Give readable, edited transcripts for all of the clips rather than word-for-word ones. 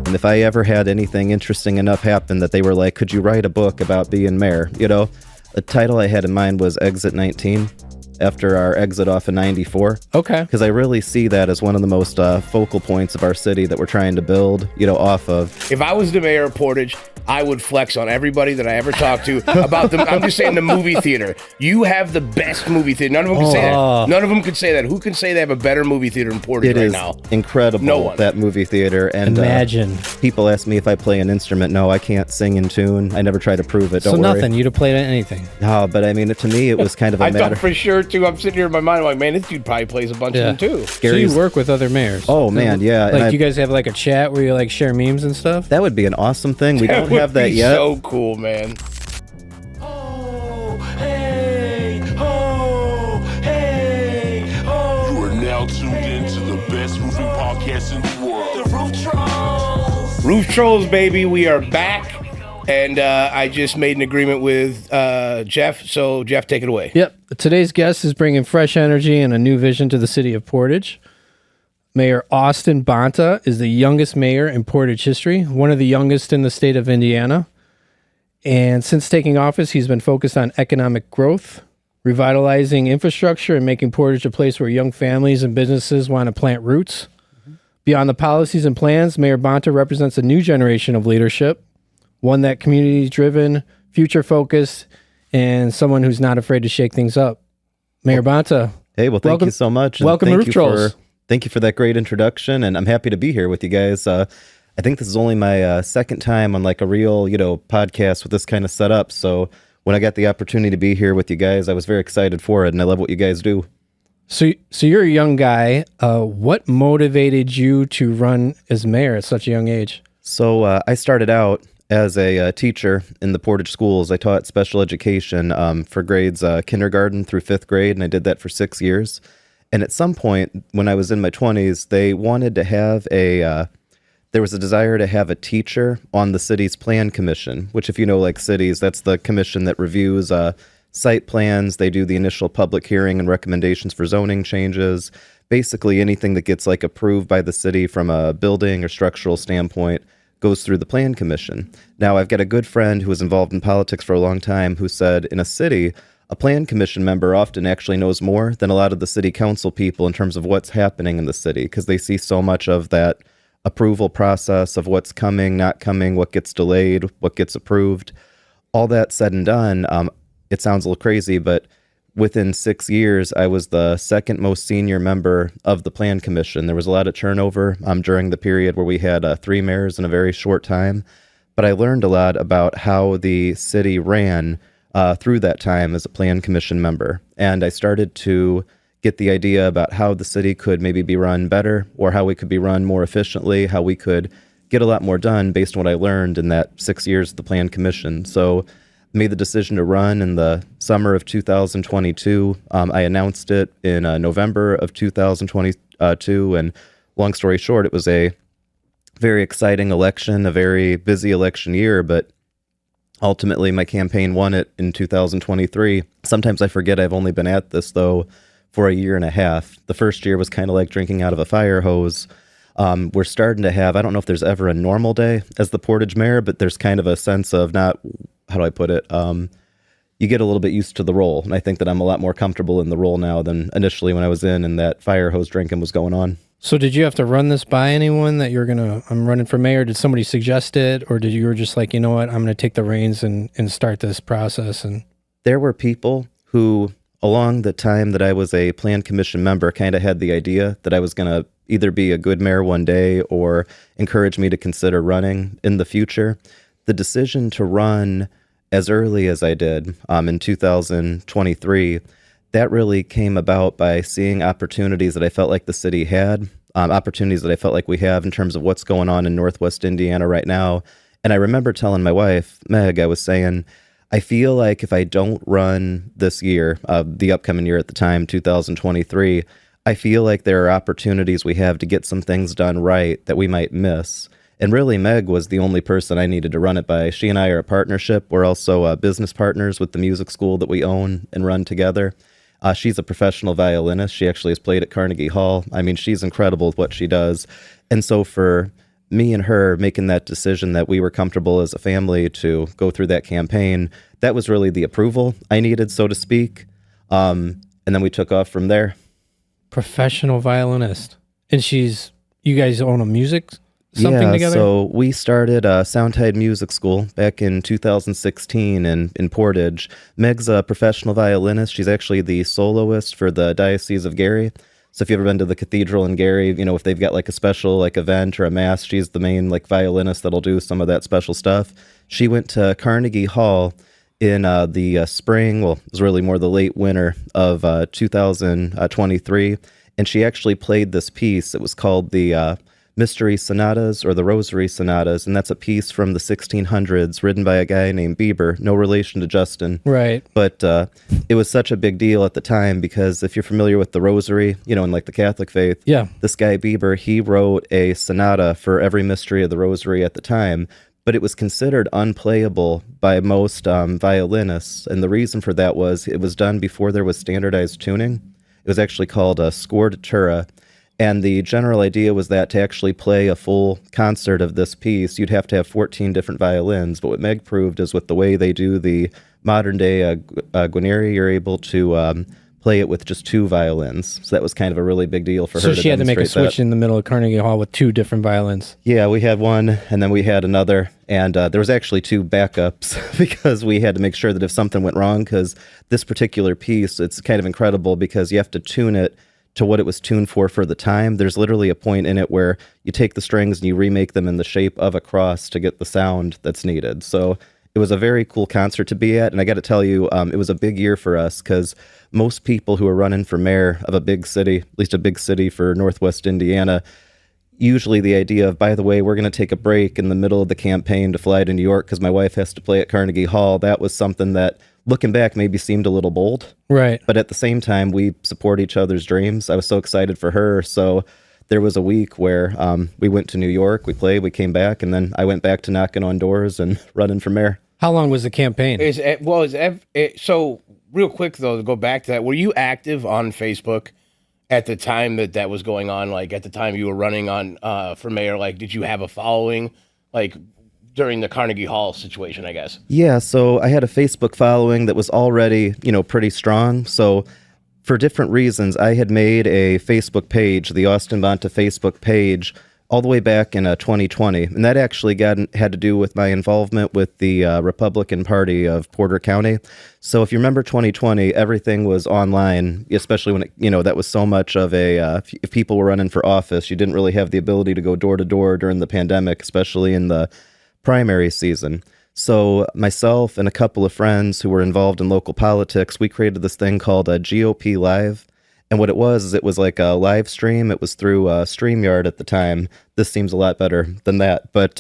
And if I ever had anything interesting enough happen that they were like, could you write a book about being mayor? You know, the title I had in mind was Exit 19. After our exit off of 94. Okay. Because I really see that as one of the most focal points of our city that we're trying to build, you know, off of. If I was the mayor of Portage, I would flex on everybody that I ever talked to about them. I'm just saying the movie theater. You have the best movie theater. None of them can say that. None of them could say that. Who can say they have a better movie theater in Portage right now? It is incredible, no one. That movie theater. And imagine. People ask me if I play an instrument. No, I can't sing in tune. I never try to prove it. Don't worry. So nothing. You'd have played anything. No, but I mean, to me, it was kind of a I matter. thought for sure, too. I'm sitting here in my mind, I'm like, man, this dude probably plays a bunch of them, too. So you work with other mayors? Oh, man, yeah. Like, you guys have like a chat where you like share memes and stuff? That would be an awesome thing. We don't have that yet. So cool, man. Oh, hey, oh, hey, oh. You are now tuned in to the best roofing podcast in the world, the Roof Trollz. Roof Trollz, baby, we are back. And I just made an agreement with Jeff. So, Jeff, take it away. Yep. Today's guest is bringing fresh energy and a new vision to the city of Portage. Mayor Austin Bonta is the youngest mayor in Portage history, one of the youngest in the state of Indiana. And since taking office, he's been focused on economic growth, revitalizing infrastructure, and making Portage a place where young families and businesses want to plant roots. Beyond the policies and plans, Mayor Bonta represents a new generation of leadership, one that community-driven, future-focused, and someone who's not afraid to shake things up. Mayor Bonta. Hey, well, thank you so much. Welcome to Roof Trollz. Thank you for that great introduction, and I'm happy to be here with you guys. I think this is only my second time on like a real, podcast with this kind of setup. So when I got the opportunity to be here with you guys, I was very excited for it, and I love what you guys do. So you're a young guy. What motivated you to run as mayor at such a young age? So I started out as a teacher in the Portage schools. I taught special education for grades kindergarten through 5th grade, and I did that for 6 years. And at some point, when I was in my 20s, they wanted to have there was a desire to have a teacher on the city's plan commission, which if you know like cities, that's the commission that reviews site plans. They do the initial public hearing and recommendations for zoning changes. Basically anything that gets like approved by the city from a building or structural standpoint goes through the plan commission. Now, I've got a good friend who was involved in politics for a long time who said in a city, a plan commission member often actually knows more than a lot of the city council people in terms of what's happening in the city, because they see so much of that approval process of what's coming, not coming, what gets delayed, what gets approved. All that said and done, it sounds a little crazy, but within 6 years, I was the second most senior member of the Plan Commission. There was a lot of turnover during the period where we had 3 mayors in a very short time. But I learned a lot about how the city ran through that time as a Plan Commission member. And I started to get the idea about how the city could maybe be run better, or how we could be run more efficiently, how we could get a lot more done based on what I learned in that 6 years of the Plan Commission. So made the decision to run in the summer of 2022. I announced it in November of 2022, and long story short, it was a very exciting election, a very busy election year, but ultimately my campaign won it in 2023. Sometimes I forget I've only been at this, though, for a year and a half. The first year was kind of like drinking out of a fire hose. We're starting to have, I don't know if there's ever a normal day as the Portage mayor, but there's kind of a sense of not, how do I put it? You get a little bit used to the role. And I think that I'm a lot more comfortable in the role now than initially when I was in and that fire hose drinking was going on. So did you have to run this by anyone that I'm running for mayor? Did somebody suggest it? Or did you were just like, you know what, I'm going to take the reins and start this process? And there were people who, along the time that I was a Plan Commission member, kind of had the idea that I was going to either be a good mayor one day or encourage me to consider running in the future. The decision to run as early as I did in 2023, that really came about by seeing opportunities that I felt like the city had, opportunities that I felt like we have in terms of what's going on in Northwest Indiana right now. And I remember telling my wife, Meg, I was saying, I feel like if I don't run this year, the upcoming year at the time, 2023, I feel like there are opportunities we have to get some things done right that we might miss. And really, Meg was the only person I needed to run it by. She and I are a partnership. We're also business partners with the music school that we own and run together. She's a professional violinist. She actually has played at Carnegie Hall. I mean, she's incredible with what she does. And so for me and her making that decision that we were comfortable as a family to go through that campaign, that was really the approval I needed, so to speak. And then we took off from there. Professional violinist. And you guys own a music something together? So we started Soundtide Music School back in 2016 in Portage. Meg's a professional violinist. She's actually the soloist for the Diocese of Gary. So if you've ever been to the cathedral in Gary, if they've got like a special like event or a mass, she's the main like violinist that'll do some of that special stuff. She went to Carnegie Hall in the spring, well, it was really more the late winter of 2023, and she actually played this piece. It was called the Mystery Sonatas or the Rosary Sonatas, and that's a piece from the 1600s written by a guy named Bieber, no relation to Justin. Right. But it was such a big deal at the time because if you're familiar with the Rosary, in like the Catholic faith, this guy Bieber, he wrote a sonata for every mystery of the Rosary at the time, but it was considered unplayable by most violinists, and the reason for that was it was done before there was standardized tuning. It was actually called a scordatura. And the general idea was that to actually play a full concert of this piece, you'd have to have 14 different violins. But what Meg proved is with the way they do the modern-day Guarneri, you're able to play it with just 2 violins. So that was kind of a really big deal for her. So she had to make a switch in the middle of Carnegie Hall with 2 different violins. Yeah, we had one, and then we had another. And there was actually 2 backups because we had to make sure that if something went wrong, because this particular piece, it's kind of incredible because you have to tune it to what it was tuned for the time. There's literally a point in it where you take the strings and you remake them in the shape of a cross to get the sound that's needed. So it was a very cool concert to be at, and I got to tell you, it was a big year for us because most people who are running for mayor of a big city, at least a big city for Northwest Indiana, usually the idea of, by the way, we're going to take a break in the middle of the campaign to fly to New York because my wife has to play at Carnegie Hall, that was something that, looking back, maybe seemed a little bold. Right. But at the same time, we support each other's dreams. I was so excited for her. So there was a week where we went to New York, we played, we came back, and then I went back to knocking on doors and running for mayor. How long was the campaign? So real quick, though, to go back to that, were you active on Facebook at the time that was going on? Like, at the time you were running on for mayor, like, did you have a following? Like, during the Carnegie Hall situation, I guess. Yeah, so I had a Facebook following that was already, pretty strong. So for different reasons, I had made a Facebook page, the Austin Bonta Facebook page, all the way back in 2020. And that actually had to do with my involvement with the Republican Party of Porter County. So if you remember 2020, everything was online, especially when that was so much of if people were running for office, you didn't really have the ability to go door to door during the pandemic, especially in the primary season. So myself and a couple of friends who were involved in local politics, we created this thing called a GOP Live. And what it was is it was like a live stream. It was through StreamYard at the time. This seems a lot better than that. But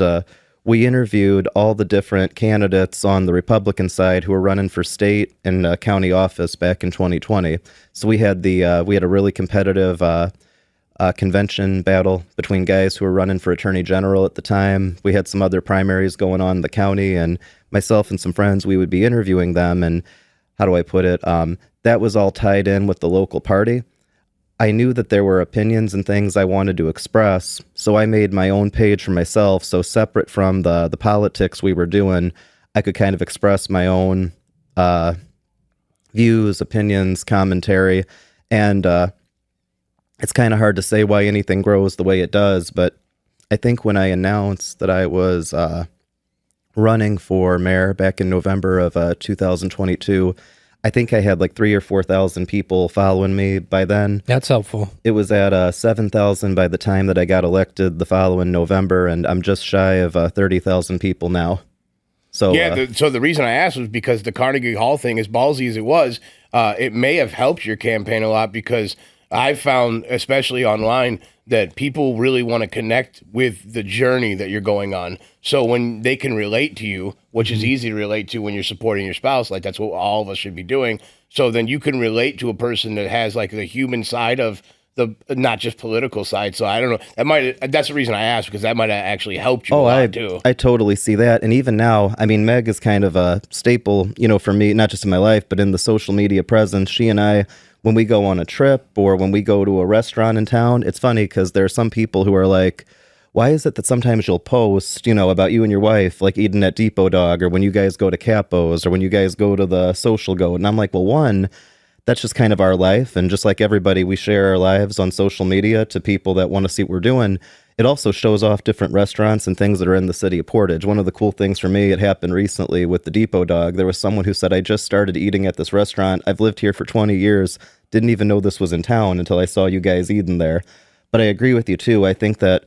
we interviewed all the different candidates on the Republican side who were running for state and county office back in 2020. So we had a really competitive convention battle between guys who were running for attorney general at the time. We had some other primaries going on in the county, and myself and some friends, we would be interviewing them. And how do I put it? That was all tied in with the local party. I knew that there were opinions and things I wanted to express, so I made my own page for myself. So separate from the politics we were doing, I could kind of express my own views, opinions, commentary, and it's kind of hard to say why anything grows the way it does, but I think when I announced that I was running for mayor back in November of 2022, I think I had like 3,000 or 4,000 people following me by then. That's helpful. It was at 7,000 by the time that I got elected the following November, and I'm just shy of 30,000 people now. So so the reason I asked was because the Carnegie Hall thing, as ballsy as it was, it may have helped your campaign a lot because I've found, especially online, that people really want to connect with the journey that you're going on. So when they can relate to you, which is easy to relate to when you're supporting your spouse, like that's what all of us should be doing. So then you can relate to a person that has like the human side of the, not just political side. So I don't know. That's the reason I asked, because that might have actually helped you a lot too. I totally see that. And even now, I mean, Meg is kind of a staple, for me, not just in my life, but in the social media presence. She and I, when we go on a trip or when we go to a restaurant in town, it's funny because there are some people who are like, why is it that sometimes you'll post, about you and your wife, like eating at Depot Dog, or when you guys go to Capo's, or when you guys go to the Social Goat? And I'm like, well, one, that's just kind of our life. And just like everybody, we share our lives on social media to people that want to see what we're doing. It also shows off different restaurants and things that are in the city of Portage. One of the cool things for me, it happened recently with the Depot Dog. There was someone who said, I just started eating at this restaurant. I've lived here for 20 years. Didn't even know this was in town until I saw you guys eating there. But I agree with you too. I think that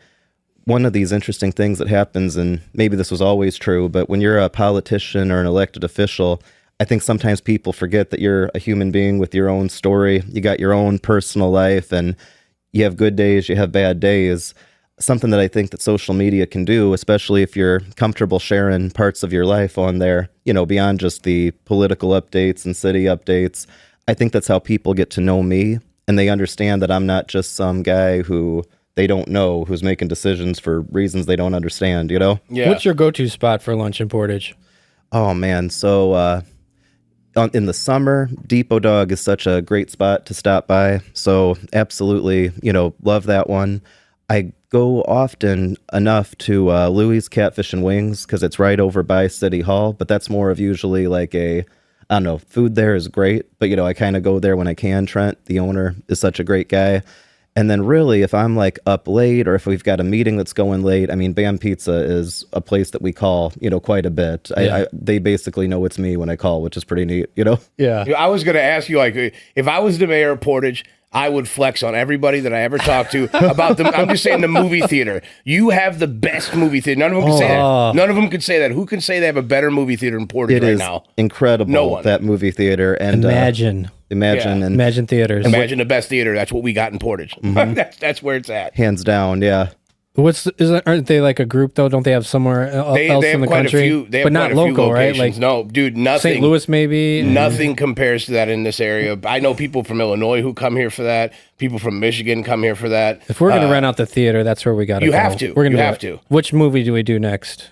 one of these interesting things that happens, and maybe this was always true, but when you're a politician or an elected official, I think sometimes people forget that you're a human being with your own story. You got your own personal life, and you have good days, you have bad days. Something that I think that social media can do, especially if you're comfortable sharing parts of your life on there, beyond just the political updates and city updates. I think that's how people get to know me, and they understand that I'm not just some guy who they don't know, who's making decisions for reasons they don't understand, Yeah. What's your go-to spot for lunch in Portage? Oh, man. So in the summer, Depot Dog is such a great spot to stop by. So absolutely, love that one. I go often enough to Louie's Catfish and Wings because it's right over by City Hall, but that's more of usually like I don't know, food there is great, but I kind of go there when I can. Trent, the owner, is such a great guy. And then really, if I'm like up late or if we've got a meeting that's going late, I mean, Bam Pizza is a place that we call, quite a bit. Yeah. They basically know it's me when I call, which is pretty neat, Yeah. I was going to ask you, like, if I was the mayor of Portage, I would flex on everybody that I ever talked to about them. I'm just saying the movie theater. You have the best movie theater. None of them can say that. None of them can say that. Who can say they have a better movie theater in Portage right now? Incredible. No one. That movie theater. And Imagine theaters. Imagine the best theater. That's what we got in Portage. Mm-hmm. That's where it's at. Hands down, yeah. Aren't they like a group though? Don't they have somewhere else They have in the quite country? a few. They have but quite not a few local, right? locations. Like no, dude, nothing. St. Louis, maybe. Nothing compares to that in this area. I know people from Illinois who come here for that. People from Michigan come here for that. If we're gonna rent out the theater, that's where we got to. You go. have to. We're gonna You do have it. to. Which movie do we do next?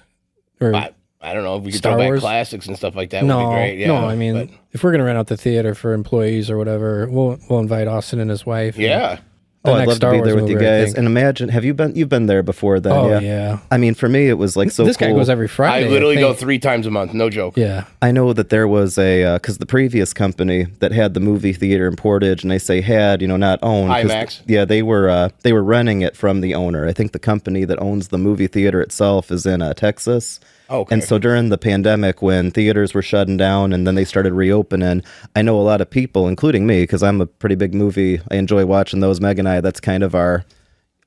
Or I don't know if we could Star throw back Wars? classics and stuff like that. no, would be great. Yeah, no. I mean, if we're gonna rent out the theater for employees or whatever, we'll invite Austin and his wife. and yeah. the I'd next love Star to be Wars there with you movie, I guys. think. And imagine, you've been there before then? Oh, yeah. yeah. I mean, for me, it was like so This guy cool. goes every Friday. I literally go think. 3 times a month. No joke. Yeah. I know that there was because the previous company that had the movie theater in Portage, and I say had, not owned. 'cause IMAX? Yeah, they were renting it from the owner. I think the company that owns the movie theater itself is in Texas. Okay. And so during the pandemic, when theaters were shutting down and then they started reopening, I know a lot of people, including me, because I'm a pretty big movie. I enjoy watching those. Meg and I, that's kind of our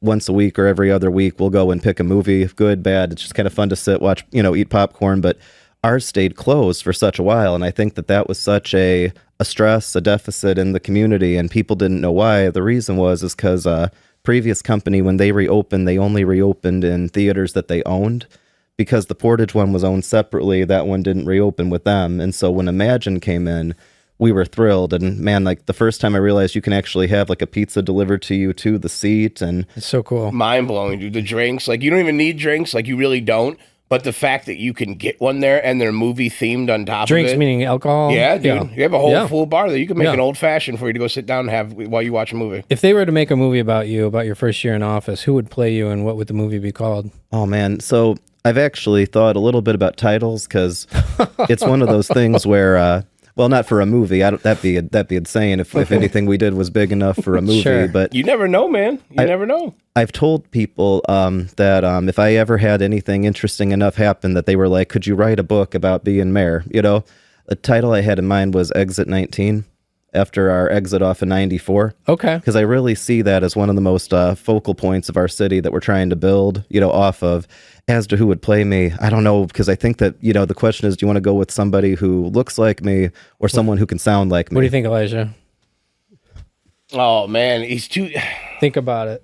once a week or every other week, we'll go and pick a movie, good, bad. It's just kind of fun to sit, watch, eat popcorn. But ours stayed closed for such a while. And I think that was such a stress, a deficit in the community. And people didn't know why. The reason is because previous company, when they reopened, they only reopened in theaters that they owned. Because the Portage one was owned separately, that one didn't reopen with them. And so when Imagine came in, we were thrilled. And man, like the first time I realized you can actually have like a pizza delivered to you to the seat. And It's so cool. Mind blowing, dude. The drinks, like you don't even need drinks, like you really don't. But the fact that you can get one there and they're movie themed on top Drinks of it. meaning alcohol? Yeah, dude. You have a whole full bar there. You can make Yeah. an old fashioned for you to go sit down and have while you watch a movie. If they were to make a movie about you, about your first year in office, who would play you and what would the movie be called? oh man, so I've actually thought a little bit about titles because it's one of those things where, well, not for a movie. That'd be insane if anything we did was big enough for a movie. Sure. But You never know, man. You never know. I've told people that if I ever had anything interesting enough happen, that they were like, "Could you write a book about being mayor?" The title I had in mind was Exit 19, after our exit off of 94. Okay. Because I really see that as one of the most focal points of our city that we're trying to build, off of. As to who would play me, I don't know, because I think that, the question is, do you want to go with somebody who looks like me or someone who can sound like me? What do you think, Elijah? Oh man, he's too. Think about it.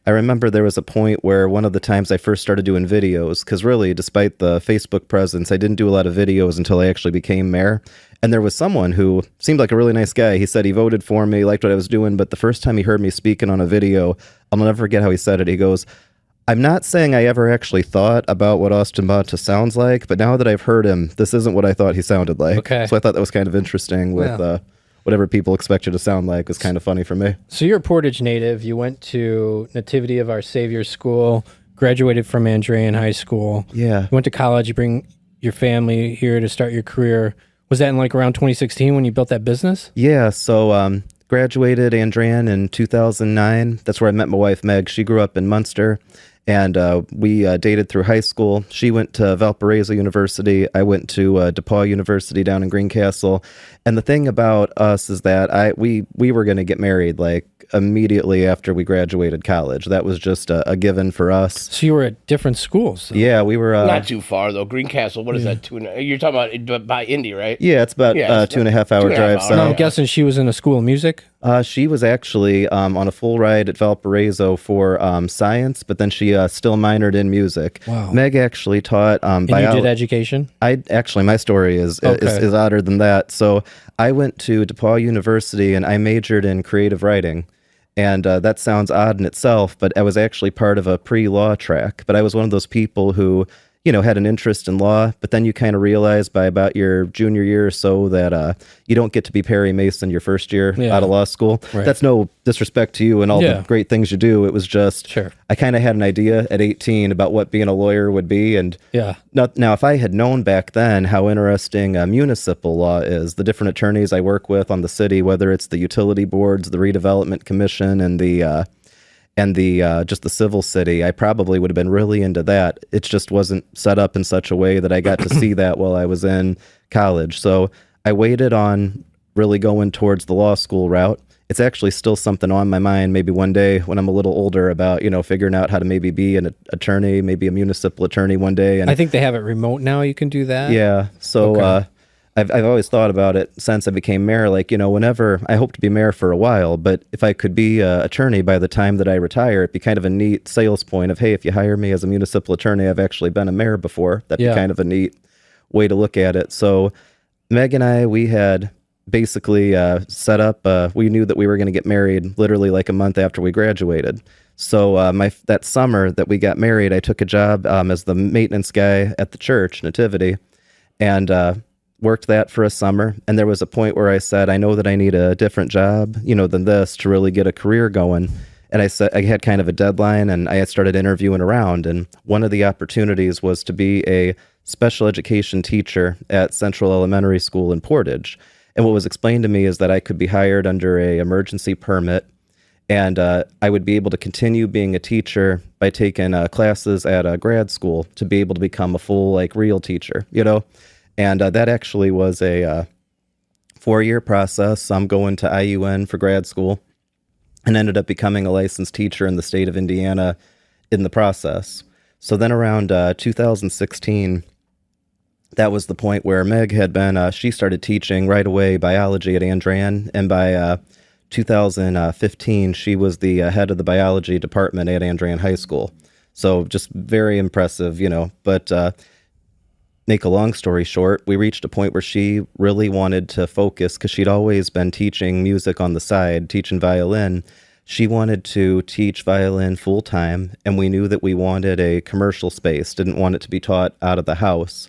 I remember there was a point where one of the times I first started doing videos, because really, despite the Facebook presence, I didn't do a lot of videos until I actually became mayor. And there was someone who seemed like a really nice guy. He said he voted for me, liked what I was doing, but the first time he heard me speaking on a video, I'll never forget how he said it. He goes, "I'm not saying I ever actually thought about what Austin Bonta sounds like, but now that I've heard him, this isn't what I thought he sounded like." Okay. So I thought that was kind of interesting with whatever people expect you to sound like was kind of funny for me. So you're a Portage native. You went to Nativity of Our Savior School, graduated from Andrean High School. Yeah. You went to college. You bring your family here to start your career. Was that in like around 2016 when you built that business? Yeah. So graduated Andrean in 2009. That's where I met my wife, Meg. She grew up in Munster. And we dated through high school. She went to Valparaiso University. I went to DePaul University down in Greencastle. And the thing about us is that we were going to get married like immediately after we graduated college. That was just a given for us. So you were at different schools. So. Yeah, we were Not too far though. Greencastle. What is that? You're talking about by Indy, right? Yeah, it's about 2.5 hour drive. hours. So I'm guessing she was in a school of music. She was actually on a full ride at Valparaiso for science, but then she still minored in music. Wow. Meg actually taught And you did education? My story is odder than that. So I went to DePaul University and I majored in creative writing. And that sounds odd in itself, but I was actually part of a pre-law track. But I was one of those people who, had an interest in law, but then you kind of realize by about your junior year or so that you don't get to be Perry Mason your first year out of law school. Right. That's no disrespect to you and all the great things you do. It was just, I kind of had an idea at 18 about what being a lawyer would be. And now, if I had known back then how interesting municipal law is, the different attorneys I work with on the city, whether it's the utility boards, the redevelopment commission, and the just the civil city, I probably would have been really into that. It just wasn't set up in such a way that I got to see that while I was in college. So I waited on really going towards the law school route. It's actually still something on my mind maybe one day when I'm a little older about, figuring out how to maybe be an attorney, maybe a municipal attorney one day. And I think they have it remote now. You can do that. Yeah. So I've always thought about it since I became mayor, like, whenever I hope to be mayor for a while, but if I could be an attorney by the time that I retire, it'd be kind of a neat sales point of, hey, if you hire me as a municipal attorney, I've actually been a mayor before. That'd be kind of a neat way to look at it. So Meg and I, we had basically set up, we knew that we were going to get married literally like a month after we graduated. So that summer that we got married, I took a job as the maintenance guy at the church, Nativity, and worked that for a summer. And there was a point where I said, I know that I need a different job, than this to really get a career going. And I said, I had kind of a deadline and I had started interviewing around. And one of the opportunities was to be a special education teacher at Central Elementary School in Portage. And what was explained to me is that I could be hired under a emergency permit and I would be able to continue being a teacher by taking classes at a grad school to be able to become a full, real teacher, And that actually was a 4-year process. I'm going to IUN for grad school and ended up becoming a licensed teacher in the state of Indiana in the process. So then around 2016, that was the point where Meg had been, she started teaching right away biology at Andrean. And by 2015, she was the head of the biology department at Andrean High School. So just very impressive, but make a long story short, we reached a point where she really wanted to focus because she'd always been teaching music on the side, teaching violin. She wanted to teach violin full time, and we knew that we wanted a commercial space, didn't want it to be taught out of the house.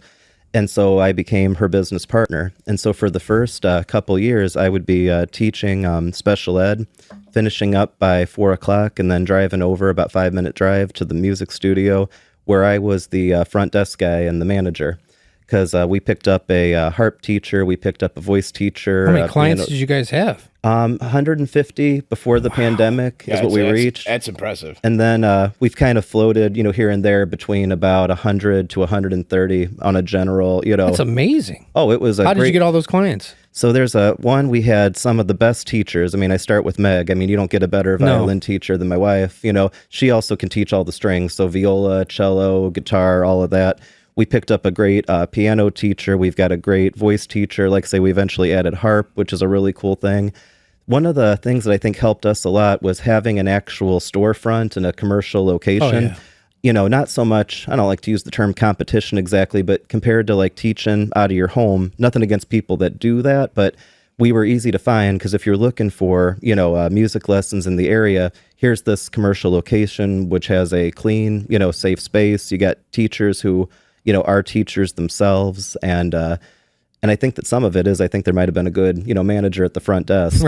And so I became her business partner. And so for the first couple years, I would be teaching special ed, finishing up by 4 o'clock, and then driving over about 5-minute drive to the music studio where I was the front desk guy and the manager. Because we picked up a harp teacher, we picked up a voice teacher. How many clients did you guys have? 150 before the pandemic is what we reached. That's impressive. And then we've kind of floated, here and there between about 100 to 130 on a general, That's amazing. Oh, it was How did you get all those clients? So there's we had some of the best teachers. I mean, I start with Meg. I mean, you don't get a better violin teacher than my wife. She also can teach all the strings. So viola, cello, guitar, all of that. We picked up a great piano teacher. We've got a great voice teacher. Like I say, we eventually added harp, which is a really cool thing. One of the things that I think helped us a lot was having an actual storefront and a commercial location. Not so much, I don't like to use the term competition exactly, but compared to teaching out of your home, nothing against people that do that, but we were easy to find because if you're looking for, music lessons in the area, here's this commercial location, which has a clean, safe space. You got teachers who are teachers themselves. And I think that some of it is, I think there might've been a good, manager at the front desk,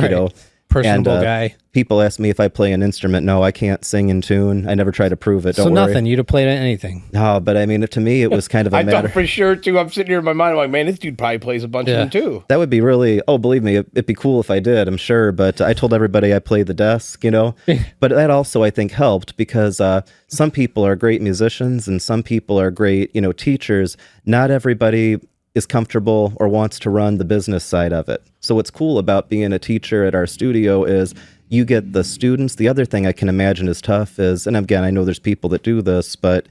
Personable guy. People ask me if I play an instrument. No, I can't sing in tune. I never try to prove it. Don't So worry. nothing. You'd have played anything. No, but I mean, to me, it was kind of a I matter. thought for sure, too. I'm sitting here in my mind, I'm like, man, this dude probably plays a bunch of them, too. That would be really, believe me, it'd be cool if I did, I'm sure. But I told everybody I played the desk, you know. But that also, I think, helped because some people are great musicians and some people are great, teachers. Not everybody is comfortable or wants to run the business side of it. So what's cool about being a teacher at our studio is you get the students. The other thing I can imagine is tough is, and again, I know there's people that do this, but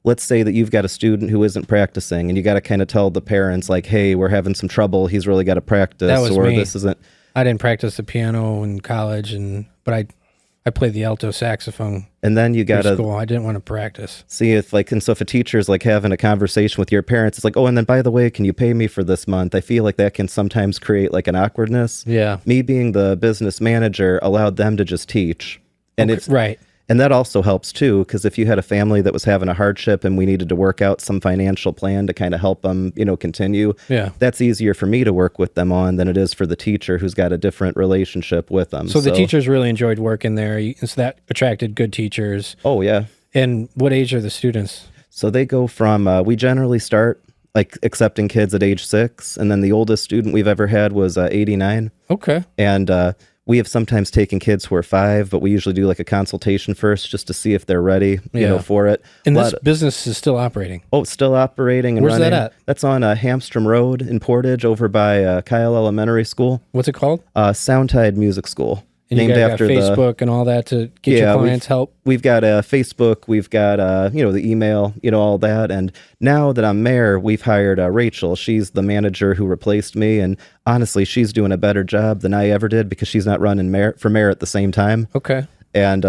let's say that you've got a student who isn't practicing and you got to kind of tell the parents like, hey, we're having some trouble. He's really got to practice. That was or me. This isn't. I didn't practice the piano in college, but I played the alto saxophone. And then you got to school. I didn't want to practice. see if if a teacher's like having a conversation with your parents, it's like, oh, and then by the way, can you pay me for this month? I feel like that can sometimes create like an awkwardness. Yeah. Me being the business manager allowed them to just teach. And it's right. And that also helps too, because if you had a family that was having a hardship and we needed to work out some financial plan to kind of help them, continue, that's easier for me to work with them on than it is for the teacher who's got a different relationship with them. So the teachers really enjoyed working there. So that attracted good teachers. Oh, yeah. And what age are the students? So they go from, we generally start like accepting kids at age 6. And then the oldest student we've ever had was 89. Okay. And we have sometimes taken kids who are 5, but we usually do like a consultation first just to see if they're ready, for it. And this business is still operating. Oh, it's still operating and Where's running. that at? That's on Hamstrom Road in Portage over by Kyle Elementary School. What's it called? Soundtide Music School. And named you guys after got Facebook and all that to get your clients help? We've got Facebook, we've got, the email, all that. And now that I'm mayor, we've hired Rachel. She's the manager who replaced me. And honestly, she's doing a better job than I ever did because she's not running for mayor at the same time. Okay. And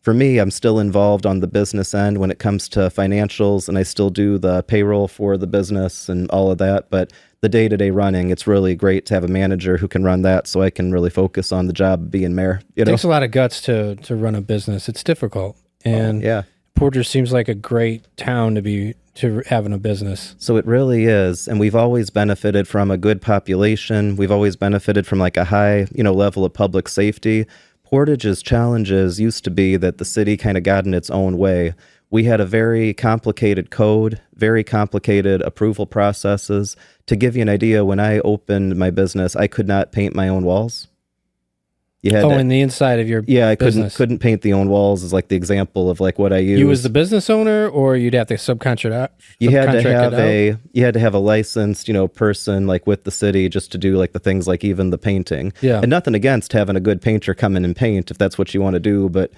for me, I'm still involved on the business end when it comes to financials, and I still do the payroll for the business and all of that. But the day-to-day running, it's really great to have a manager who can run that so I can really focus on the job of being mayor. It takes a lot of guts to run a business. It's difficult. And Portage seems like a great town to having a business. So it really is. And we've always benefited from a good population. We've always benefited from like a high, level of public safety. Portage's challenges used to be that the city kind of got in its own way. We had a very complicated code, very complicated approval processes. To give you an idea, when I opened my business, I could not paint my own walls. You had in the inside of your business. I couldn't paint the own walls is like the example of like what I use. You as the business owner, or you'd have to subcontract out? You had to have a licensed, person like with the city just to do like the things like even the painting. Yeah. And nothing against having a good painter come in and paint if that's what you want to do, but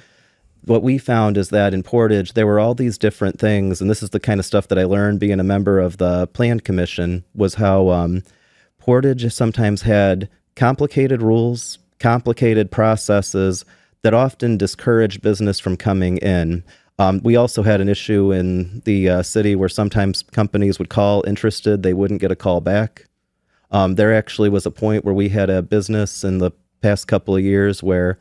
what we found is that in Portage, there were all these different things, and this is the kind of stuff that I learned being a member of the Plan Commission, was how Portage sometimes had complicated rules, complicated processes that often discouraged business from coming in. We also had an issue in the city where sometimes companies would call interested, they wouldn't get a call back. There actually was a point where we had a business in the past couple of years where,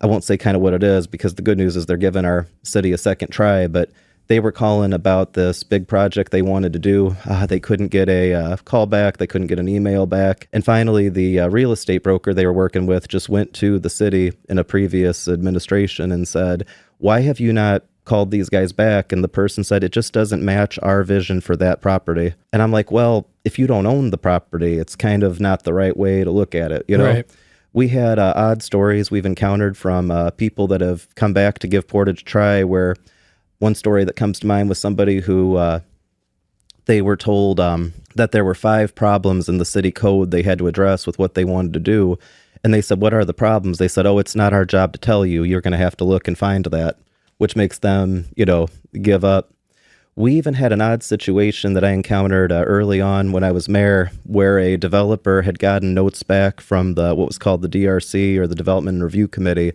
I won't say kind of what it is because the good news is they're giving our city a second try, but they were calling about this big project they wanted to do. They couldn't get a call back. They couldn't get an email back. And finally, the real estate broker they were working with just went to the city in a previous administration and said, why have you not called these guys back? And the person said, it just doesn't match our vision for that property. And I'm like, well, if you don't own the property, it's kind of not the right way to look at it, Right. We had odd stories we've encountered from people that have come back to give Portage a try, where one story that comes to mind was somebody who they were told that there were 5 problems in the city code they had to address with what they wanted to do. And they said, what are the problems? They said, oh, it's not our job to tell you. You're going to have to look and find that, which makes them, give up. We even had an odd situation that I encountered early on when I was mayor, where a developer had gotten notes back from what was called the DRC, or the Development and Review Committee,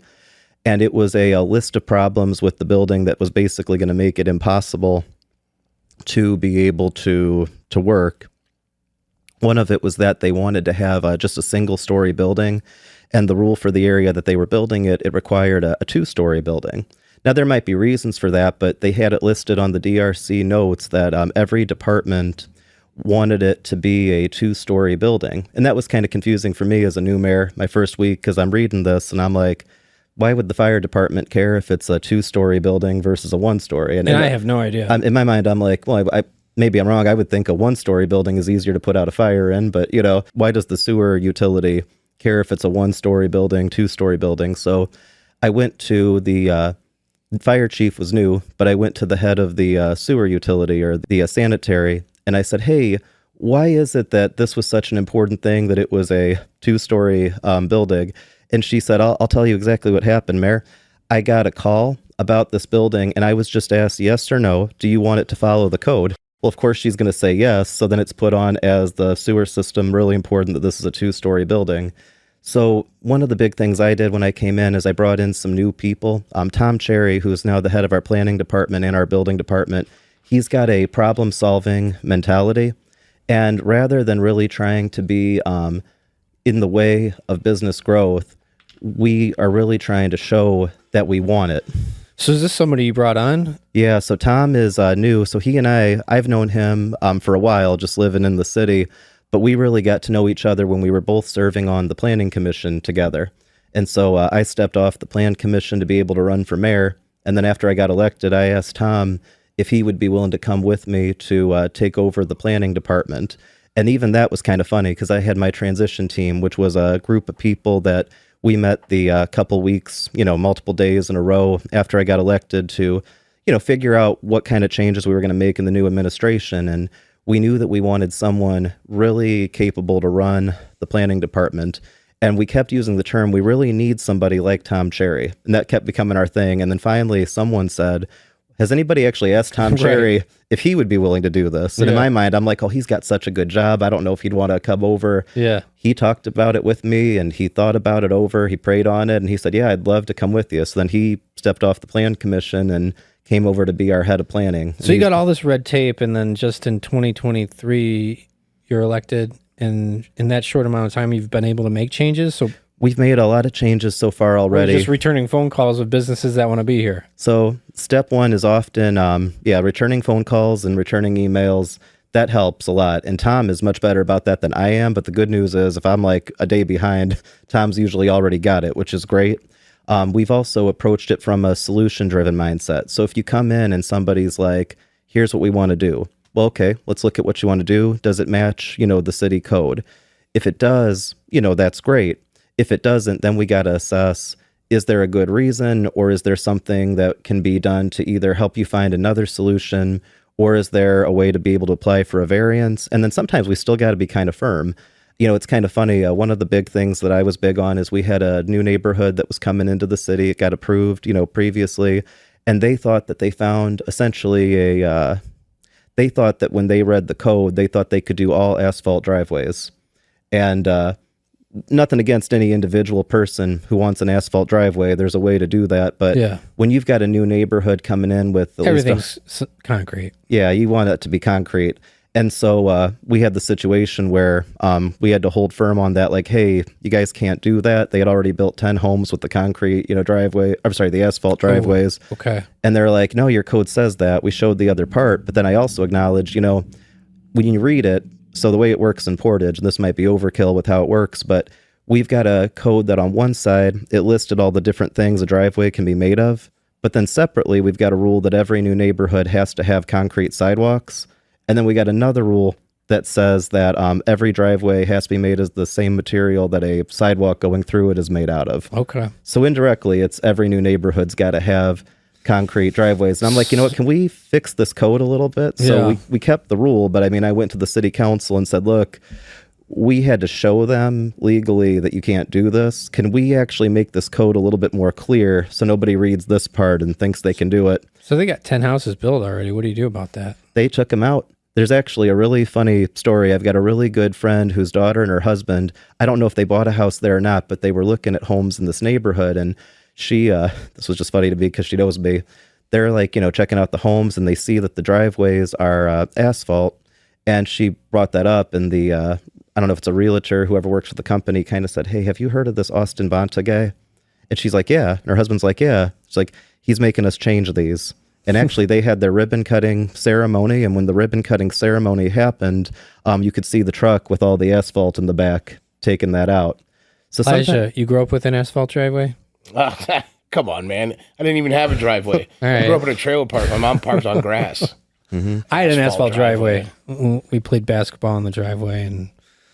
and it was a list of problems with the building that was basically going to make it impossible to be able to work. One of it was that they wanted to have just a single-story building, and the rule for the area that they were building it required a 2-story building. Now, there might be reasons for that, but they had it listed on the DRC notes that every department wanted it to be a 2-story building. And that was kind of confusing for me as a new mayor my first week, because I'm reading this and I'm like, why would the fire department care if it's a 2-story building versus a 1-story? And I have no idea. In my mind, I'm like, well, maybe I'm wrong. I would think a 1-story building is easier to put out a fire in, but why does the sewer utility care if it's a 1-story building, 2-story building? So I went to the fire chief was new, but I went to the head of the sewer utility or the sanitary, and I said, hey, why is it that this was such an important thing that it was a 2-story building? And she said, I'll tell you exactly what happened, Mayor. I got a call about this building, and I was just asked yes or no, do you want it to follow the code? Well, of course, she's going to say yes, so then it's put on as the sewer system, really important that this is a 2-story building. So one of the big things I did when I came in is I brought in some new people. Tom Cherry, who's now the head of our planning department and our building department, he's got a problem-solving mentality. And rather than really trying to be in the way of business growth, we are really trying to show that we want it. So is this somebody you brought on? Yeah, so Tom is new. So he and I've known him for a while, just living in the city, but we really got to know each other when we were both serving on the planning commission together. And so I stepped off the plan commission to be able to run for mayor. And then after I got elected, I asked Tom if he would be willing to come with me to take over the planning department. And even that was kind of funny because I had my transition team, which was a group of people that we met the couple weeks, multiple days in a row after I got elected to, figure out what kind of changes we were going to make in the new administration. And we knew that we wanted someone really capable to run the planning department. And we kept using the term, we really need somebody like Tom Cherry. And that kept becoming our thing. And then finally someone said, has anybody actually asked Tom Cherry if he would be willing to do this? And in my mind, I'm like, oh, he's got such a good job. I don't know if he'd want to come over. Yeah. He talked about it with me and he thought about it over. He prayed on it and he said, yeah, I'd love to come with you. So then he stepped off the plan commission and came over to be our head of planning. So you got all this red tape and then just in 2023, you're elected. And in that short amount of time, you've been able to make changes. So we've made a lot of changes so far already. Just returning phone calls of businesses that want to be here. So step one is often, returning phone calls and returning emails. That helps a lot. And Tom is much better about that than I am. But the good news is if I'm like a day behind, Tom's usually already got it, which is great. We've also approached it from a solution-driven mindset. So if you come in and somebody's like, here's what we want to do. Well, okay, let's look at what you want to do. Does it match, the city code? If it does, that's great. If it doesn't, then we got to assess, is there a good reason or is there something that can be done to either help you find another solution or is there a way to be able to apply for a variance? And then sometimes we still got to be kind of firm. It's kind of funny. One of the big things that I was big on is we had a new neighborhood that was coming into the city. It got approved, previously. And they thought that they found essentially they thought that when they read the code, they thought they could do all asphalt driveways. And nothing against any individual person who wants an asphalt driveway. There's a way to do that. But when you've got a new neighborhood coming in with everything's concrete. Yeah, you want it to be concrete. And so we had the situation where we had to hold firm on that, like, hey, you guys can't do that. They had already built 10 homes with the concrete, the asphalt driveways. Oh, okay. And they're like, no, your code says that. We showed the other part. But then I also acknowledged, when you read it, so the way it works in Portage, and this might be overkill with how it works, but we've got a code that on one side, it listed all the different things a driveway can be made of. But then separately, we've got a rule that every new neighborhood has to have concrete sidewalks. And then we got another rule that says that every driveway has to be made as the same material that a sidewalk going through it is made out of. Okay. So indirectly, it's every new neighborhood's got to have concrete driveways. And I'm like, what, can we fix this code a little bit? So we kept the rule, but I went to the city council and said, look, we had to show them legally that you can't do this. Can we actually make this code a little bit more clear so nobody reads this part and thinks they can do it? So they got 10 houses built already. What do you do about that? They took them out. There's actually a really funny story. I've got a really good friend whose daughter and her husband, I don't know if they bought a house there or not, but they were looking at homes in this neighborhood. And she, this was just funny to me because she knows me. They're like, checking out the homes and they see that the driveways are asphalt. And she brought that up and the, I don't know if it's a realtor, whoever works for the company kind of said, hey, have you heard of this Austin Bonta guy? And she's like, yeah. And her husband's like, yeah. She's like, he's making us change these. And actually, they had their ribbon cutting ceremony. And when the ribbon cutting ceremony happened, you could see the truck with all the asphalt in the back taking that out. So Elijah, you grew up with an asphalt driveway? Come on, man. I didn't even have a driveway. I grew up in a trailer park. My mom parked on grass. I had an asphalt driveway. We played basketball in the driveway. And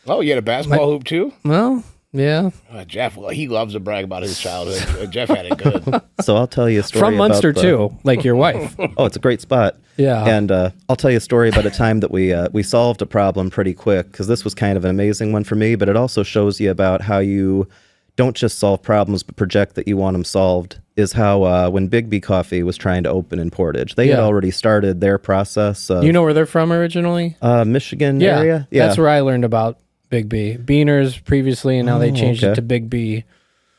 Oh, you had a basketball hoop too? well, yeah. Jeff, well, he loves to brag about his childhood. Jeff had it good. So I'll tell you a story From Munster, about too, like your wife. Oh, it's a great spot. Yeah. And I'll tell you a story about a time that we solved a problem pretty quick, because this was kind of an amazing one for me, but it also shows you about how you don't just solve problems, but project that you want them solved, is how when Big B Coffee was trying to open in Portage, they had already started their process. You know where they're from originally? Michigan area? Yeah, that's where I learned about Big B. Beaners previously, and now they changed it to Big B.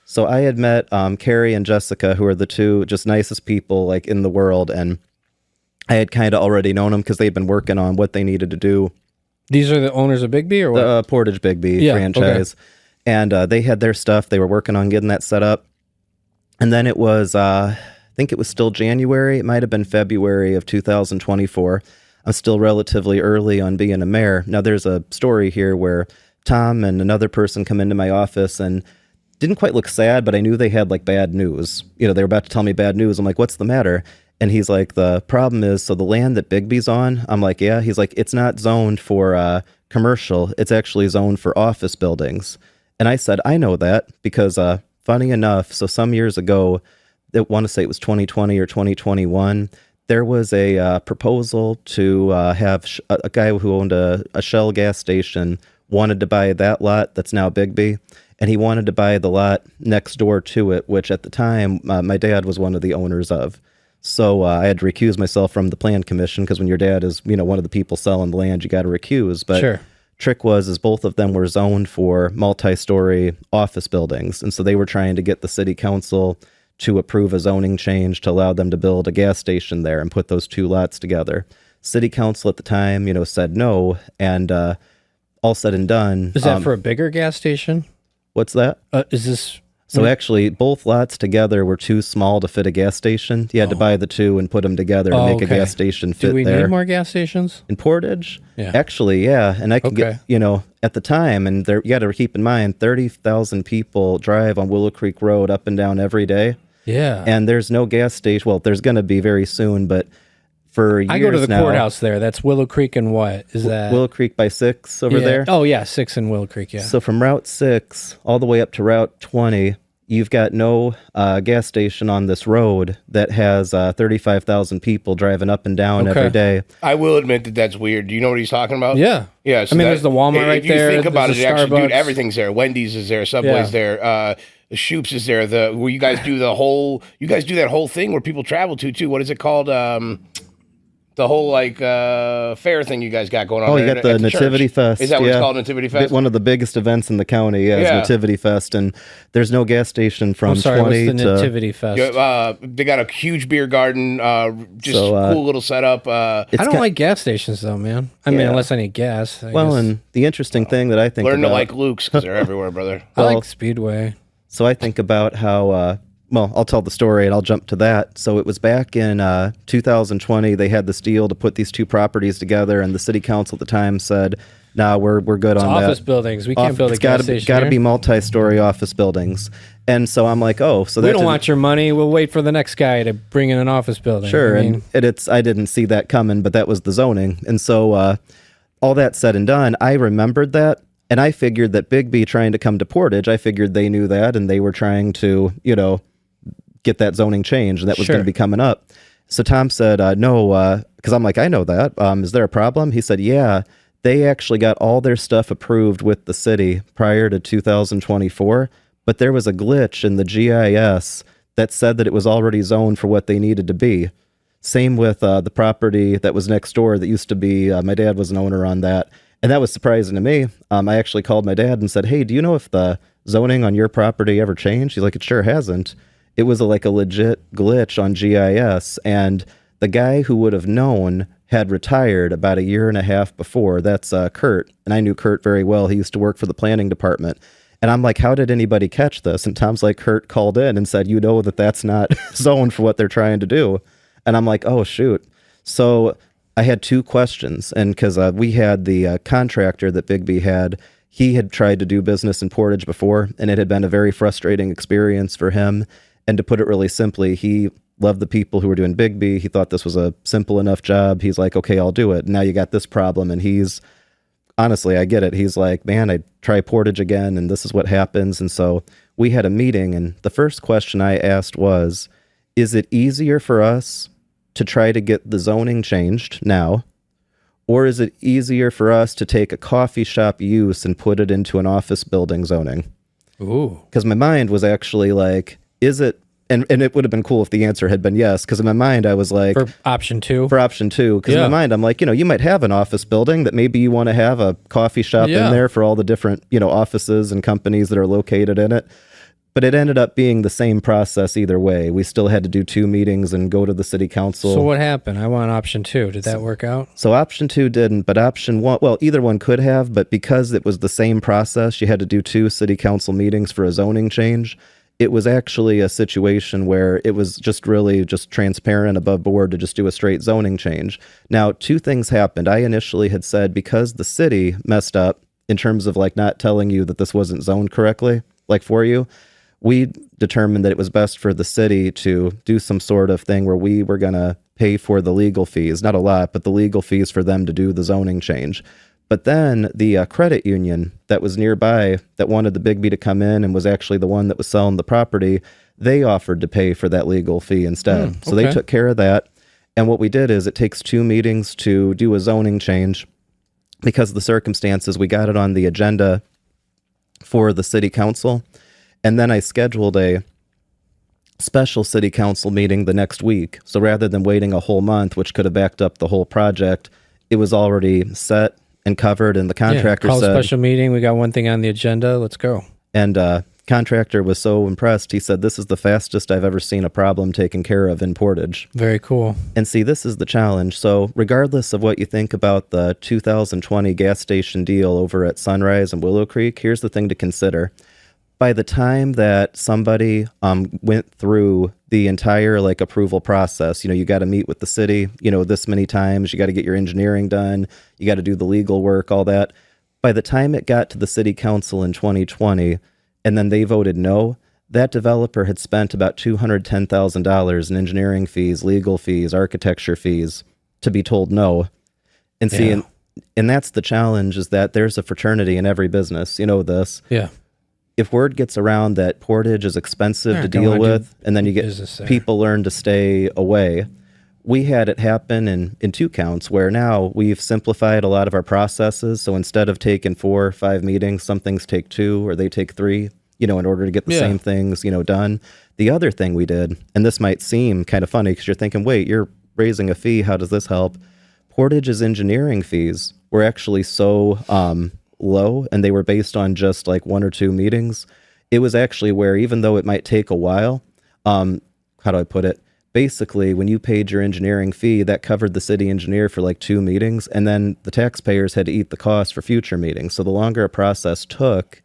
So I had met Carrie and Jessica, who are the two just nicest people like in the world, and I had kind of already known them because they'd been working on what they needed to do. These are the owners of Big B, or what? The Portage Big B franchise. Okay. And they had their stuff. They were working on getting that set up. And then it was, I think it was still January. It might have been February of 2024. I'm still relatively early on being a mayor. Now, there's a story here where Tom and another person come into my office and didn't quite look sad, but I knew they had like bad news. You know, they were about to tell me bad news. I'm like, what's the matter? And he's like, the problem is, so the land that Bigby's on, I'm like, yeah. He's like, it's not zoned for commercial. It's actually zoned for office buildings. And I said, I know that because funny enough, so some years ago, I want to say it was 2020 or 2021, there was a proposal to have a guy who owned a Shell gas station wanted to buy that lot that's now Bigby, and he wanted to buy the lot next door to it, which at the time, my dad was one of the owners of. So I had to recuse myself from the plan commission, because when your dad is, one of the people selling the land, you got to recuse. But sure. Trick was both of them were zoned for multi-story office buildings, and so they were trying to get the city council to approve a zoning change to allow them to build a gas station there and put those two lots together. City council at the time, said no, and all said and done. Is that for a bigger gas station? What's that? Is this? So actually, both lots together were too small to fit a gas station. You had to buy the two and put them together to make a gas station fit there. Do we need more gas stations? In Portage? Yeah. Actually, yeah. And I could get, at the time, and there, you got to keep in mind, 30,000 people drive on Willow Creek Road up and down every day. Yeah. And there's no gas station. Well, there's going to be very soon, but for years now. I go to the courthouse there. That's Willow Creek and what? Is that? Willow Creek by 6 over there? Oh, yeah. 6 in Willow Creek, yeah. So from Route 6 all the way up to Route 20, you've got no gas station on this road that has 35,000 people driving up and down every day. I will admit that that's weird. Do you know what he's talking about? Yeah. Yeah. So there's the Walmart right there. If you think about it, actually, dude, Starbucks. everything's there. Wendy's is there. Subway's there. The Shoop's is there. Where you guys do that whole thing where people travel to too. What is it called? The whole fair thing you guys got going on. Oh, you got the Nativity Fest. Is that what it's called, Nativity Fest? One of the biggest events in the county, is Nativity Fest, and there's no gas station from 20 what's the to Nativity Fest? They got a huge beer garden, cool little setup. I don't like gas stations though, man. I mean, unless I need gas. I guess. And the interesting thing that I think learn about, to like Luke's because they're everywhere, brother. I like Speedway. So I think about how. I'll tell the story and I'll jump to that. So it was back in 2020. They had this deal to put these two properties together, and the city council at the time said, "Nah, we're good on that. Office buildings. We can't build a gas station. Got to be multi-story office buildings." And so I'm like, "Oh, so we don't want your money. We'll wait for the next guy to bring in an office building." Sure, and I didn't see that coming, but that was the zoning. And so all that said and done, I remembered that, and I figured that Big B trying to come to Portage, I figured they knew that, and they were trying to, get that zoning change, and that was going to be coming up. So Tom said, no, because I'm like, I know that. Is there a problem? He said, yeah, they actually got all their stuff approved with the city prior to 2024, but there was a glitch in the GIS that said that it was already zoned for what they needed to be. Same with the property that was next door that used to be, my dad was an owner on that, and that was surprising to me. I actually called my dad and said, hey, do you know if the zoning on your property ever changed? He's like, it sure hasn't. It was a legit glitch on GIS, and the guy who would have known had retired about a year and a half before. That's Kurt, and I knew Kurt very well. He used to work for the planning department, and I'm like, how did anybody catch this? And Tom's like, Kurt called in and said, that's not zoned for what they're trying to do. And I'm like, oh, shoot. So I had two questions. And because we had the contractor that Bigby had, he had tried to do business in Portage before, and it had been a very frustrating experience for him. And to put it really simply, he loved the people who were doing Bigby. He thought this was a simple enough job. He's like, okay, I'll do it. Now you got this problem. And he's, honestly, I get it. He's like, man, I try Portage again, and this is what happens. And so we had a meeting, and the first question I asked was, is it easier for us to try to get the zoning changed now, or is it easier for us to take a coffee shop use and put it into an office building zoning? Ooh. Because my mind was actually like, is it, and it would have been cool if the answer had been yes, because in my mind I was like... For option two? For option two, because in my mind I'm like, you might have an office building that maybe you want to have a coffee shop in there for all the different, offices and companies that are located in it. But it ended up being the same process either way. We still had to do 2 meetings and go to the city council. So what happened? I want option 2. Did that work out? So option 2 didn't, but option 1, well, either one could have, but because it was the same process, you had to do 2 city council meetings for a zoning change. It was actually a situation where it was just really just transparent above board to just do a straight zoning change. Now, 2 things happened. I initially had said because the city messed up in terms of like not telling you that this wasn't zoned correctly, like for you, we determined that it was best for the city to do some sort of thing where we were going to pay for the legal fees, not a lot, but the legal fees for them to do the zoning change. But then the credit union that was nearby that wanted the Bigby to come in and was actually the one that was selling the property, they offered to pay for that legal fee instead. So they took care of that. And what we did is it takes 2 meetings to do a zoning change. Because of the circumstances, we got it on the agenda for the city council. And then I scheduled a special city council meeting the next week. So rather than waiting a whole month, which could have backed up the whole project, it was already set and covered. And the contractor call said, a special meeting. We got one thing on the agenda. Let's go. And contractor was so impressed. He said, this is the fastest I've ever seen a problem taken care of in Portage. Very cool. And see, this is the challenge. So regardless of what you think about the 2020 gas station deal over at Sunrise and Willow Creek, here's the thing to consider. By the time that somebody went through the entire like approval process, you got to meet with the city, this many times, you got to get your engineering done, you got to do the legal work, all that. By the time it got to the city council in 2020, and then they voted no, that developer had spent about $210,000 in engineering fees, legal fees, architecture fees to be told no. And see, and that's the challenge, is that there's a fraternity in every business, this. Yeah. If word gets around that Portage is expensive to deal with, and then you get people learn to stay away, we had it happen in 2 counts where now we've simplified a lot of our processes. So instead of taking 4 or 5 meetings, some things take 2 or they take 3, in order to get the same things, done. The other thing we did, and this might seem kind of funny because you're thinking, wait, you're raising a fee. How does this help? Portage's engineering fees were actually so low, and they were based on just like 1 or 2 meetings. It was actually where, even though it might take a while, how do I put it? Basically, when you paid your engineering fee, that covered the city engineer for like 2 meetings, and then the taxpayers had to eat the cost for future meetings. So the longer a process took,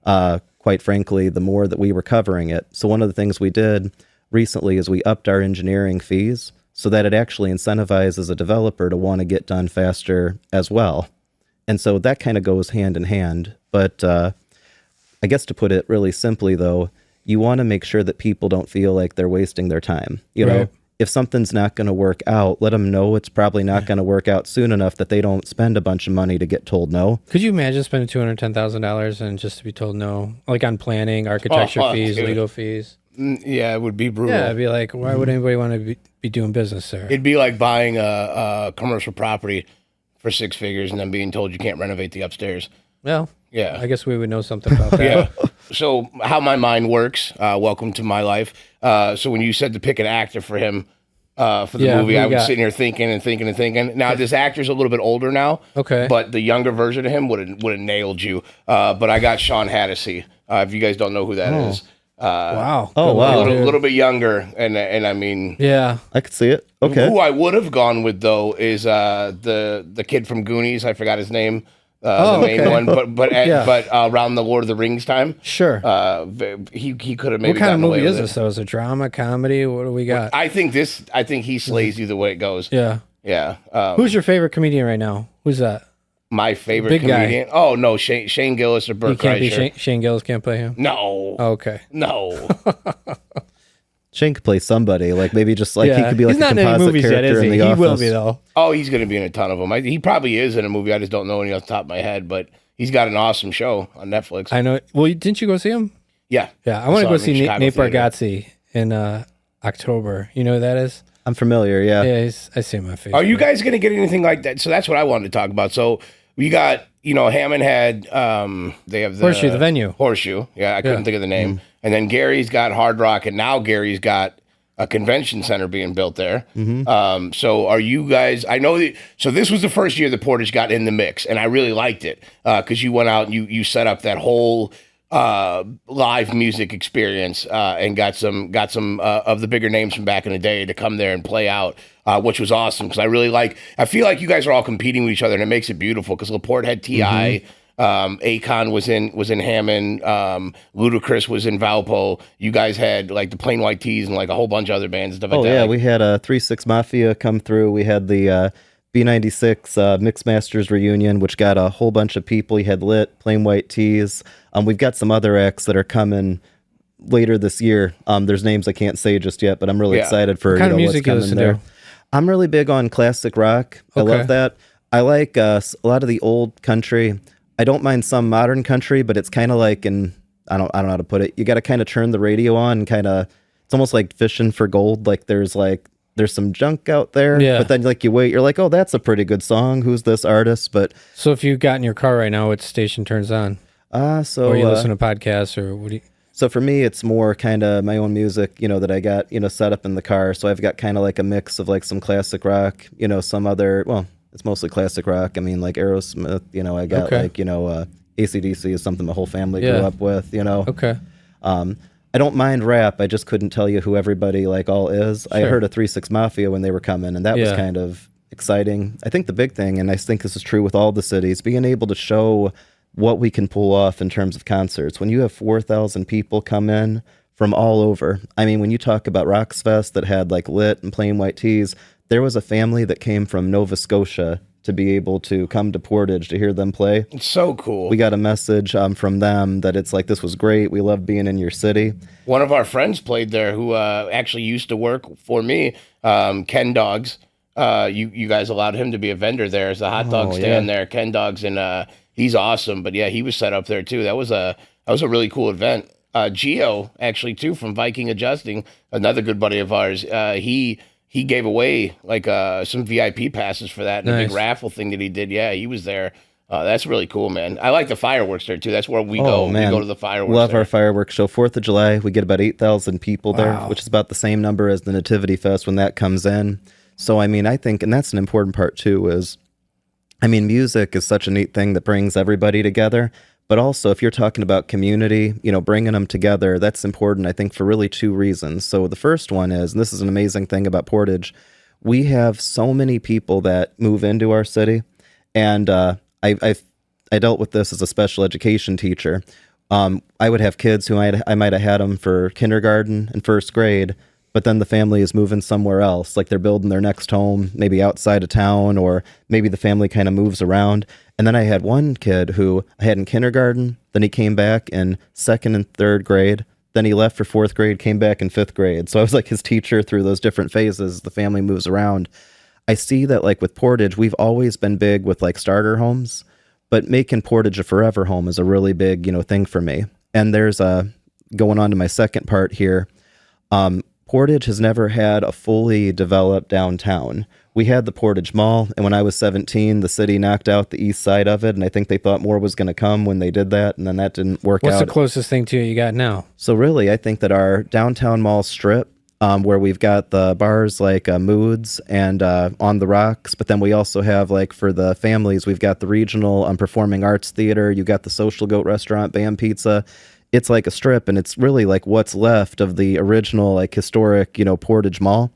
quite frankly, the more that we were covering it. So one of the things we did recently is we upped our engineering fees so that it actually incentivizes a developer to want to get done faster as well. And so that kind of goes hand in hand. But I guess to put it really simply, though, you want to make sure that people don't feel like they're wasting their time. You know, if something's not going to work out, let them know it's probably not going to work out soon enough that they don't spend a bunch of money to get told no. Could you imagine spending $210,000 and just to be told no, like on planning, architecture fees, dude. Legal fees? Yeah, it would be brutal. Yeah, it'd be like, why would anybody want to be doing business there? It'd be like buying a commercial property for 6 figures and then being told you can't renovate the upstairs. Well, yeah, I guess we would know something about that. Yeah. So how my mind works, welcome to my life. So when you said to pick an actor for him for the movie, I was sitting here thinking. Now, this actor's a little bit older now. Okay. But the younger version of him would have nailed you. But I got Sean Hattasey, if you guys don't know who that is. Wow. Oh, wow. A little bit younger. And I mean... Yeah. I could see it. Okay. Who I would have gone with, though, is the kid from Goonies. I forgot his name. the main okay. one, but Yeah. around the Lord of the Rings time, Sure. he could have maybe. What kind of gotten away movie is with this, it. though? Is it drama, comedy? What do we got? I think he slays you the way it goes. Yeah. Yeah. Who's your favorite comedian right now? Who's that? My favorite Big guy. comedian? Oh no, Shane Gillis or He Burt can't be Kreischer. Shane Gillis can't play him? No. Oh, okay. No. Shane could play somebody, like maybe just like Yeah. he could be like He's a not in any composite movies yet, character is in he? the He office. will be, though. Oh, he's going to be in a ton of them. He probably is in a movie. I just don't know any off the top of my head, but he's got an awesome show on Netflix. I know. Well, didn't you go see him? Yeah. Yeah. I want to saw go him in see Chicago Nate Theater. Bargatze in October. You know who that is? I'm familiar, yeah. Yeah, I see him on Facebook. Are you guys going to get anything like that? So that's what I wanted to talk about. So we got, Hammond had, they have the Horseshoe, the venue. Horseshoe. Yeah, I couldn't think of the name. Mm-hmm. And then Gary's got Hard Rock, and now Gary's got a convention center being built there. Mm-hmm. So are you guys, I know that, so this was the first year the Portage got in the mix, and I really liked it because you went out and you set up that whole live music experience and got some of the bigger names from back in the day to come there and play out, which was awesome because I feel like you guys are all competing with each other, and it makes it beautiful because LaPorte had T.I., Akon was in Hammond, Ludacris was in Valpo. You guys had like the Plain White Tees and like a whole bunch of other bands and stuff like that. Oh yeah, Like, we had 3-6 Mafia come through. We had the B96 Mixmasters reunion, which got a whole bunch of people. You had Lit, Plain White Tees. We've got some other acts that are coming later this year. There's names I can't say just yet, but I'm really excited for What kind of what's music you coming listen there. to? I'm really big on classic rock. I Okay. love that. I like a lot of the old country. I don't mind some modern country, but it's kind of like I don't know how to put it. You got to kind of turn the radio on and kind of, it's almost like fishing for gold. Like there's some junk out there, Yeah. but then like you wait, you're like, oh, that's a pretty good song. Who's this artist? But So if you got in your car right now, what station turns on? so Or you listen to podcasts, or what do you? So for me, it's more kind of my own music, that I got, set up in the car. So I've got kind of like a mix of like some classic rock, some other, well, it's mostly classic rock. I mean, like Aerosmith, I got Okay. like, AC/DC is something my whole family grew Yeah. up with, Okay. I don't mind rap. I just couldn't tell you who everybody like all is. I Sure. heard of 3-6 Mafia when they were coming, and that was Yeah. kind of exciting. I think the big thing, and I think this is true with all the cities, being able to show what we can pull off in terms of concerts. When you have 4,000 people come in from all over, I mean, when you talk about Roxfest that had like Lit and Plain White Tees, there was a family that came from Nova Scotia to be able to come to Portage to hear them play. it's so cool. We got a message from them that it's like, this was great. We love being in your city. One of our friends played there who actually used to work for me, Ken Dogs. You guys allowed him to be a vendor there as a hot dog stand there, Ken Dogs, and he's awesome. But yeah, he was set up there too. That was a really cool event. Gio actually too from Viking Adjusting, another good buddy of ours. He gave away like some VIP passes for that and a big Nice. raffle thing that he did. Yeah, he was there. That's really cool, man. I like the fireworks there too. That's where we go. Oh, man. We go to the fireworks. Love there. our fireworks show. 4th of July, we get about 8,000 people there, Wow. which is about the same number as the Nativity Fest when that comes in. So, I mean, I think, and that's an important part too, is, I mean, music is such a neat thing that brings everybody together. But also, if you're talking about community, bringing them together, that's important, I think, for really 2 reasons. So the first one is, and this is an amazing thing about Portage, we have so many people that move into our city. And I dealt with this as a special education teacher. I would have kids who I might have had them for kindergarten and 1st grade, but then the family is moving somewhere else. Like they're building their next home, maybe outside of town, or maybe the family kind of moves around. And then I had one kid who I had in kindergarten, then he came back in 2nd and 3rd grade, then he left for 4th grade, came back in 5th grade. So I was like his teacher through those different phases. The family moves around. I see that like with Portage, we've always been big with like starter homes, but making Portage a forever home is a really big, thing for me. And there's going on to my second part here. Portage has never had a fully developed downtown. We had the Portage Mall, and when I was 17, the city knocked out the east side of it, and I think they thought more was going to come when they did that, and then that didn't work What's out. the closest thing to it you got now? So really, I think that our downtown mall strip, where we've got the bars like Moods and On the Rocks, but then we also have like for the families, we've got the regional performing arts theater. You got the Social Goat restaurant, Bam Pizza. It's like a strip, and it's really like what's left of the original like historic, Portage Mall.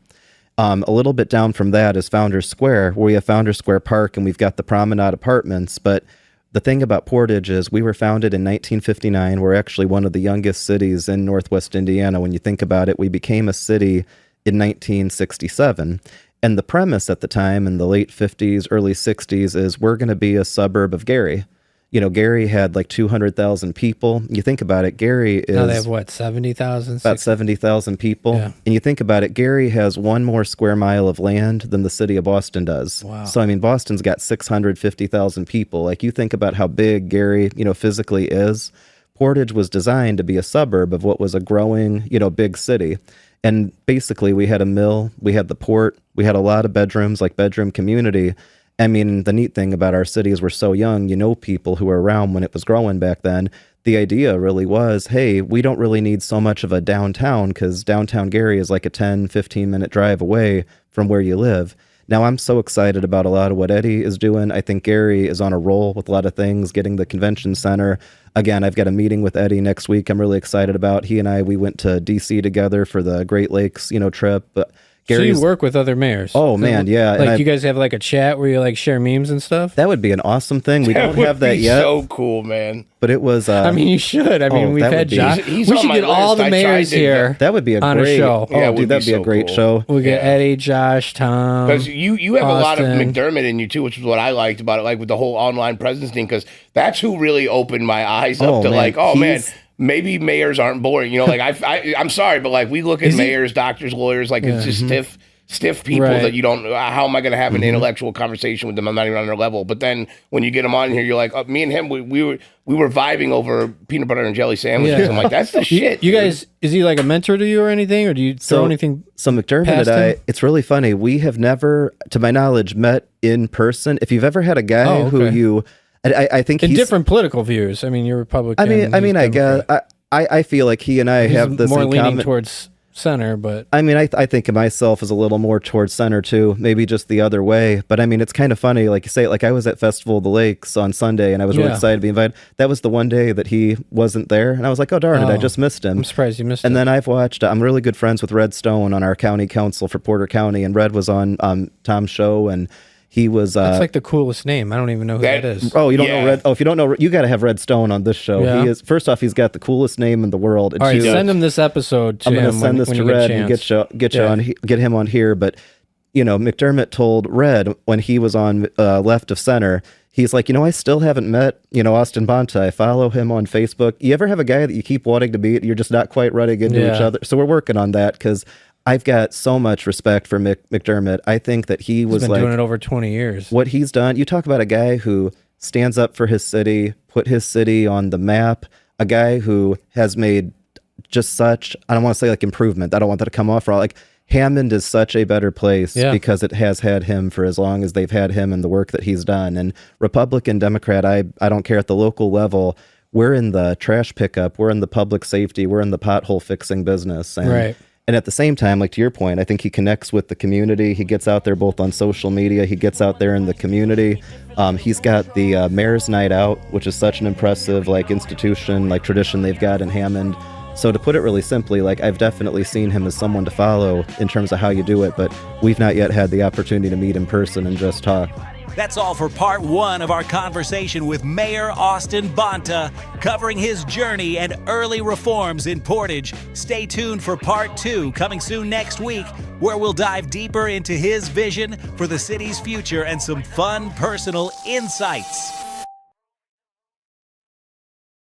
A little bit down from that is Founders Square, where we have Founders Square Park, and we've got the Promenade Apartments. But the thing about Portage is we were founded in 1959. We're actually one of the youngest cities in Northwest Indiana. When you think about it, we became a city in 1967. And the premise at the time in the late 50s, early 60s is we're going to be a suburb of Gary. You know, Gary had like 200,000 people. You think about it, Gary is... Now they have what, 70,000? About 70,000 people. Yeah. And you think about it, Gary has one more square mile of land than the city of Boston does. Wow. So, I mean, Boston's got 650,000 people. Like, you think about how big Gary, you know, physically is. Portage was designed to be a suburb of what was a growing, you know, big city. And basically, we had a mill, we had the port, we had a lot of bedrooms, like bedroom community. I mean, the neat thing about our city is we're so young, you know, people who were around when it was growing back then. The idea really was, hey, we don't really need so much of a downtown because downtown Gary is like a 10, 15-minute drive away from where you live. Now, I'm so excited about a lot of what Eddie is doing. I think Gary is on a roll with a lot of things, getting the convention center. Again, I've got a meeting with Eddie next week I'm really excited about. He and I, we went to D.C. together for the Great Lakes, you know, trip. But so you work with other mayors? Oh, man, yeah. Like you guys have like a chat where you like share memes and stuff? That would be an awesome thing. We don't have that yet. So cool, man. But it was... I mean, you should. I mean, we've had Josh. We should get all the mayors here. That would be a great show. Oh, yeah, dude, that'd be a great show. We'll get Eddie, Josh, Tom. Because you have Austin. a lot of McDermott in you too, which is what I liked about it, like with the whole online presence thing. Because that's who really opened my eyes up to like, oh man, maybe mayors aren't boring. You know, like I'm sorry, but like we look at mayors, doctors, lawyers, like it's just stiff people that you don't. How am I going to have an intellectual conversation with them? I'm not even on their level. But then when you get them on here, you're like, me and him, we were vibing over peanut butter and jelly sandwiches. I'm like, that's the shit. You guys, is he like a mentor to you or anything, or do you throw anything? So McDermott and I, it's really funny. We have never, to my knowledge, met in person. If you've ever had a guy who you, I think in different political views. I mean, you're Republican. I mean, I guess I feel like he and I have this more in leaning common. towards center, but I mean, I think of myself as a little more towards center too, maybe just the other way. But I mean, it's kind of funny, like you say, like I was at Festival of the Lakes on Sunday and I was really excited to be invited. That was the one day that he wasn't there. And I was like, oh, darn it, I just missed him. I'm surprised you missed and it. then I've watched, I'm really good friends with Red Stone on our county council for Porter County. And Red was on Tom's show and he was... That's like the coolest name. I don't even know who that is. Oh, you don't know Red? Oh, if you don't know, you got to have Red Stone on this show. Yeah. He is, first off, he's got the coolest name in the world. All right, send him this episode to I'm going to him send this when to you Red and get him on here. But, you know, McDermott told Red when he was on left of center, he's like, you know, I still haven't met, you know, Austin Bonta. I follow him on Facebook. You ever have a guy that you keep wanting to meet? You're just not quite running into each other. So we're working on that because I've got so much respect for McDermott. I think that he's been doing it over 20 years. What he's done, you talk about a guy who stands up for his city, put his city on the map, a guy who has made just such, I don't want to say like improvement. I don't want that to come off wrong. Like Hammond is such a better place because it has had him for as long as they've had him and the work that he's done. And Republican, Democrat, I don't care at the local level. We're in the trash pickup. We're in the public safety. We're in the pothole fixing business. And, and at the same time, like to your point, I think he connects with the community. He gets out there both on social media. He gets out there in the community. He's got the Mayor's Night Out, which is such an impressive like institution, like tradition they've got in Hammond. So to put it really simply, like I've definitely seen him as someone to follow in terms of how you do it, but we've not yet had the opportunity to meet in person and just talk. That's all for part one of our conversation with Mayor Austin Bonta, covering his journey and early reforms in Portage. Stay tuned for part two, coming soon next week, where we'll dive deeper into his vision for the city's future and some fun personal insights.